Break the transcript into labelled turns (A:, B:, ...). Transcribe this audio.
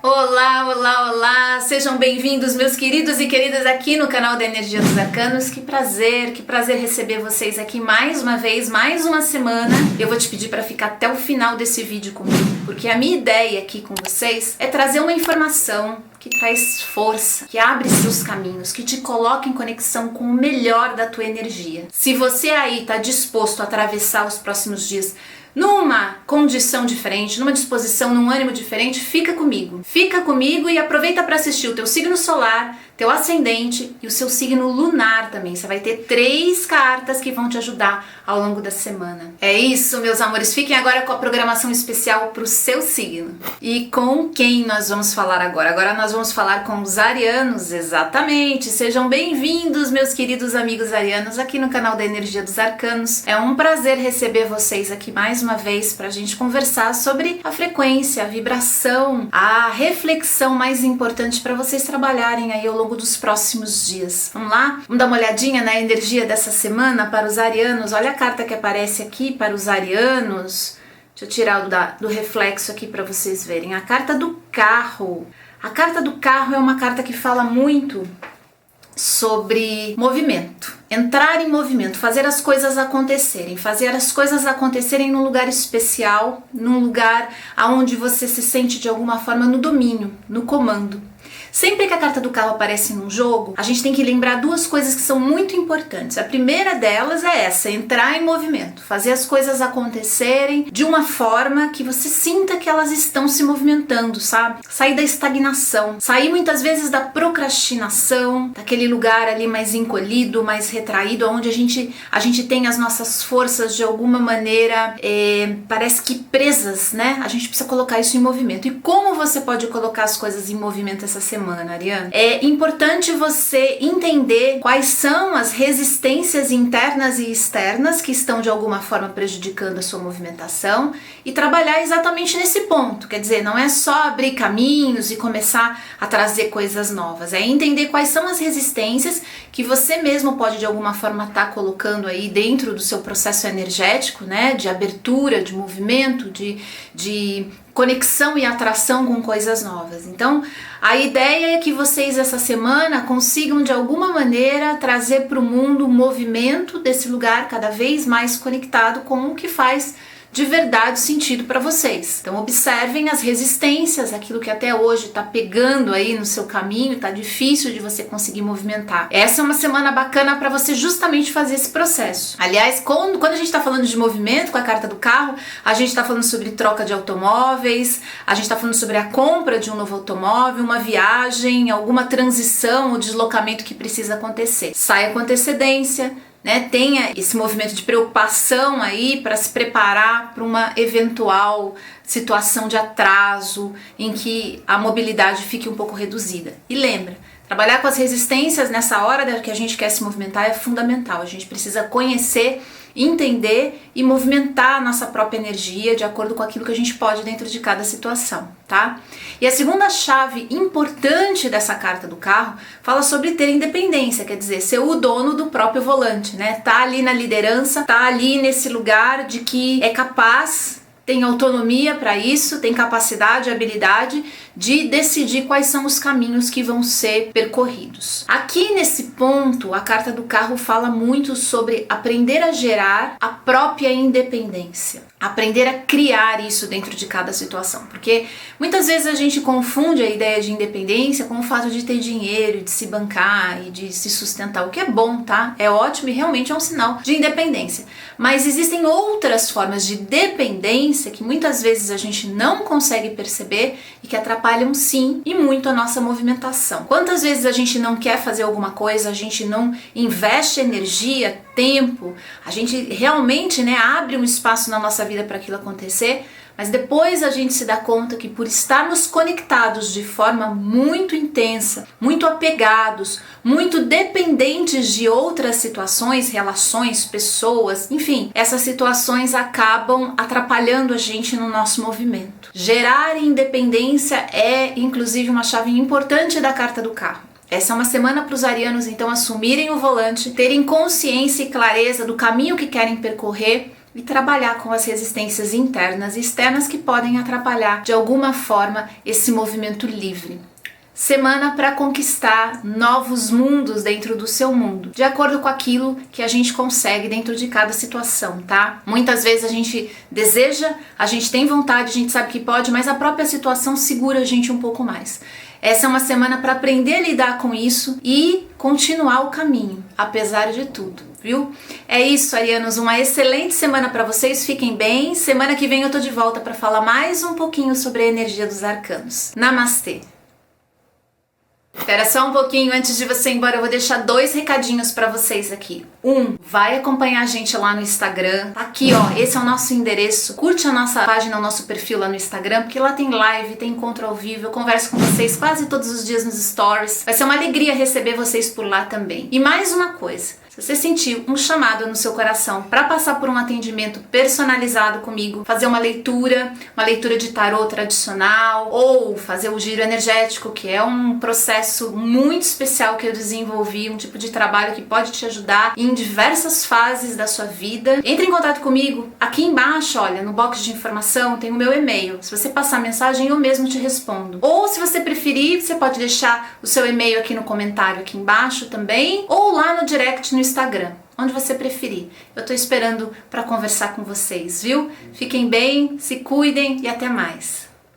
A: Olá, olá, olá! Sejam bem-vindos, meus queridos e queridas, aqui no canal da Energia dos Arcanos. Que prazer receber vocês aqui mais uma vez, mais uma semana. Eu vou te pedir para ficar até o final desse vídeo comigo, porque a minha ideia aqui com vocês é trazer uma informação que traz força, que abre seus caminhos, que te coloca em conexão com o melhor da tua energia. Se você aí está disposto a atravessar os próximos dias numa condição diferente, numa disposição, num ânimo diferente, fica comigo. Fica comigo e aproveita para assistir o teu signo solar, teu ascendente e o seu signo lunar também. Você vai ter 3 cartas que vão te ajudar ao longo da semana. É isso, meus amores. Fiquem agora com a programação especial para o seu signo. E com quem nós vamos falar agora? Agora nós vamos falar com os arianos, exatamente. Sejam bem-vindos, meus queridos amigos arianos, aqui no canal da Energia dos Arcanos. É um prazer receber vocês aqui mais uma vez para a gente conversar sobre a frequência, a vibração, a reflexão mais importante para vocês trabalharem aí ao longo dos próximos dias. Vamos lá? Vamos dar uma olhadinha na energia dessa semana para os arianos. Olha a carta que aparece aqui para os arianos. Deixa eu tirar do reflexo aqui para vocês verem. A carta do carro. A carta do carro é uma carta que fala muito sobre movimento, entrar em movimento, fazer as coisas acontecerem num lugar especial, num lugar aonde você se sente de alguma forma no domínio, no comando. Sempre que a carta do carro aparece num jogo, a gente tem que lembrar 2 coisas que são muito importantes. A primeira delas é essa, entrar em movimento, fazer as coisas acontecerem de uma forma que você sinta que elas estão se movimentando, sabe? Sair da estagnação, sair muitas vezes da procrastinação, daquele lugar ali mais encolhido, mais retraído, onde a gente tem as nossas forças de alguma maneira, parece que presas, né? A gente precisa colocar isso em movimento. E como você pode colocar as coisas em movimento essa semana, Ariano? É importante você entender quais são as resistências internas e externas que estão de alguma forma prejudicando a sua movimentação e trabalhar exatamente nesse ponto. Quer dizer, não é só abrir caminhos e começar a trazer coisas novas, é entender quais são as resistências que você mesmo pode de alguma forma estar colocando aí dentro do seu processo energético, né, de abertura, de movimento, de conexão e atração com coisas novas. Então, a ideia é que vocês essa semana consigam de alguma maneira trazer para o mundo o movimento desse lugar cada vez mais conectado com o que faz de verdade sentido para vocês. Então observem as resistências, aquilo que até hoje está pegando aí no seu caminho, está difícil de você conseguir movimentar. Essa é uma semana bacana para você justamente fazer esse processo. Aliás, quando a gente está falando de movimento com a carta do carro, a gente está falando sobre troca de automóveis, a gente está falando sobre a compra de um novo automóvel, uma viagem, alguma transição ou deslocamento que precisa acontecer. Saia com antecedência, né, tenha esse movimento de preocupação aí para se preparar para uma eventual situação de atraso em que a mobilidade fique um pouco reduzida. E lembra, trabalhar com as resistências nessa hora que a gente quer se movimentar é fundamental. A gente precisa conhecer, entender e movimentar a nossa própria energia de acordo com aquilo que a gente pode dentro de cada situação, tá? E a segunda chave importante dessa carta do carro fala sobre ter independência, quer dizer, ser o dono do próprio volante, né? Tá ali na liderança, tá ali nesse lugar de que é capaz, tem autonomia para isso, tem capacidade, habilidade de decidir quais são os caminhos que vão ser percorridos. Aqui nesse ponto, a carta do carro fala muito sobre aprender a gerar a própria independência, aprender a criar isso dentro de cada situação, porque muitas vezes a gente confunde a ideia de independência com o fato de ter dinheiro, de se bancar e de se sustentar, o que é bom, tá? É ótimo e realmente é um sinal de independência, mas existem outras formas de dependência que muitas vezes a gente não consegue perceber e que atrapalham sim e muito a nossa movimentação. Quantas vezes a gente não quer fazer alguma coisa, a gente não investe energia, tempo, a gente realmente, né, abre um espaço na nossa vida para aquilo acontecer, mas depois a gente se dá conta que por estarmos conectados de forma muito intensa, muito apegados, muito dependentes de outras situações, relações, pessoas, enfim, essas situações acabam atrapalhando a gente no nosso movimento. Gerar independência é, inclusive, uma chave importante da carta do carro. Essa é uma semana para os arianos, então, assumirem o volante, terem consciência e clareza do caminho que querem percorrer, e trabalhar com as resistências internas e externas que podem atrapalhar de alguma forma esse movimento livre. Semana para conquistar novos mundos dentro do seu mundo, de acordo com aquilo que a gente consegue dentro de cada situação, tá? Muitas vezes a gente deseja, a gente tem vontade, a gente sabe que pode, mas a própria situação segura a gente um pouco mais. Essa é uma semana para aprender a lidar com isso e continuar o caminho, apesar de tudo, viu? É isso, arianos, uma excelente semana para vocês, fiquem bem. Semana que vem eu tô de volta para falar mais um pouquinho sobre a energia dos arcanos. Namastê! Espera só um pouquinho antes de você ir embora, eu vou deixar 2 recadinhos pra vocês aqui. Vai acompanhar a gente lá no Instagram. Aqui, ó, esse é o nosso endereço. Curte a nossa página, o nosso perfil lá no Instagram, porque lá tem live, tem encontro ao vivo. Eu converso com vocês quase todos os dias nos stories. Vai ser uma alegria receber vocês por lá também. E mais uma coisa. Se você sentiu um chamado no seu coração para passar por um atendimento personalizado comigo, fazer uma leitura de tarô tradicional ou fazer o giro energético, que é um processo muito especial que eu desenvolvi, um tipo de trabalho que pode te ajudar em diversas fases da sua vida, entre em contato comigo. Aqui embaixo, olha, no box de informação tem o meu e-mail. Se você passar a mensagem, eu mesmo te respondo. Ou se você preferir, você pode deixar o seu e-mail aqui no comentário aqui embaixo também, ou lá no direct no Instagram, onde você preferir. Eu tô esperando para conversar com vocês, viu? Fiquem bem, se cuidem e até mais.